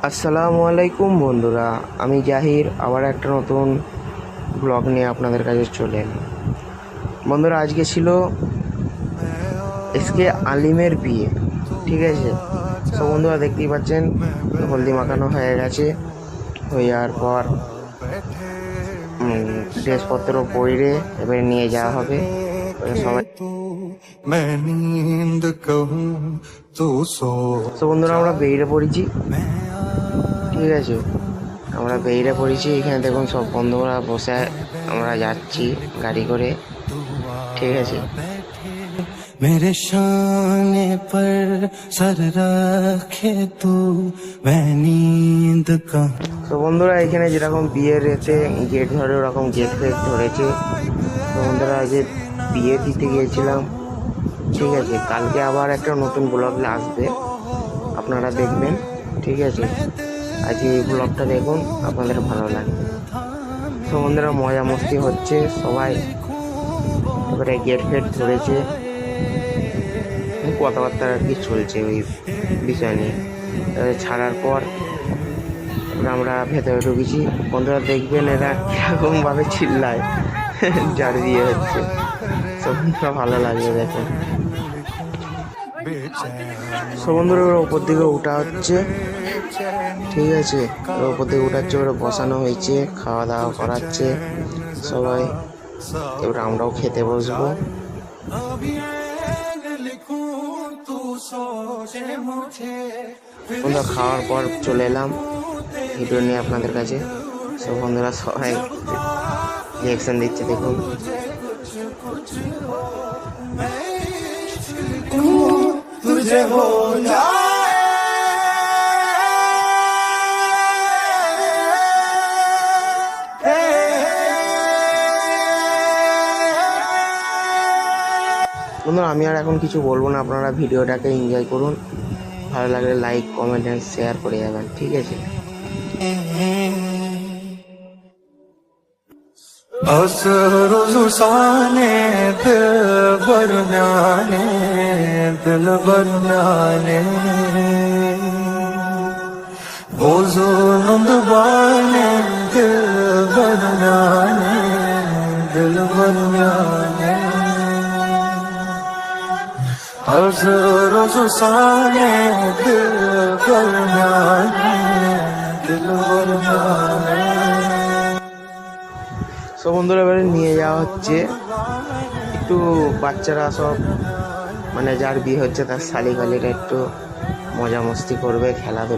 আসসালামু আলাইকুম বন্ধুরা, আমি জাহির আবার একটা নতুন ব্লগ নিয়ে আপনাদের কাছে চলে এলাম। বন্ধুরা, আজকে ছিল এসকে আলিমের বিয়ে, ঠিক আছে। তো বন্ধুরা দেখতেই পাচ্ছেন হলদি মাখানো হয়ে গেছে। হয়ে যাওয়ার পর ড্রেসপত্র পরে এবারে নিয়ে যাওয়া হবে সবাই। তো বন্ধুরা আমরা বেরিয়ে পড়েছি, ঠিক আছে। আমরা বেরিয়ে পড়েছি, এখানে দেখুন সব বন্ধুরা বসে আমরা যাচ্ছি গাড়ি করে, ঠিক আছে। मेरे शाने पर सर रखे तू मैं नींद का। তো বন্ধুরা এখানে যেরকম বিয়ের এতে গেট ধরে ওরকম গেট ফেট ধরেছে। তো বন্ধুরা আজকে বিয়ে দিতে গিয়েছিলাম, ঠিক আছে। কালকে আবার একটা নতুন ব্লগ আসবে, আপনারা দেখবেন, ঠিক আছে। আজকে এই ব্লগটা দেখুন, আপনাদের ভালো লাগবে। তো বন্ধুরা মজা মস্তি হচ্ছে সবাই, এবারে গেট ফেট ধরেছে, কথাবার্তা আর কি চলছে ওই বিষয় নিয়ে। ছাড়ার পর আমরা ভেতরে ঢুকেছি। বন্ধুরা দেখবেন এরা কিরকমভাবে চিল্লায় যার বিয়ে হচ্ছে, সবটা ভালো লাগবে দেখুন। সব বন্ধুরা ওরা ওপর দিকে উঠা হচ্ছে, ঠিক আছে। ওরা ওপর দিকে উঠাচ্ছে, ওরা বসানো হয়েছে, খাওয়া দাওয়া করাচ্ছে সবাই। এবার আমরাও খেতে বসবো। বন্ধুরা খাওয়ার পর চলে এলাম ভিডিও নিয়ে আপনাদের কাছে। সব বন্ধুরা সবাই রিয়াকশন দিচ্ছে দেখুন। বন্ধুরা আমি আর এখন কিছু বলবো না, আপনারা ভিডিওটাকে এনজয় করুন। ভালো লাগলে লাইক কমেন্ট এন্ড শেয়ার করে যাবেন, ঠিক আছে। दिल बरनाने बोझो नंदवाने दिल बरनाने दिल बरनाने रोज साने दिल बरनाने दिल बरनाने। সব বন্ধুরা এবারে নিয়ে যাওয়া হচ্ছে, একটু বাচ্চারা সব মানে যার বিয়ে হচ্ছে তার শালিকালিরা একটু মজা মস্তি করবে, খেলাধুলা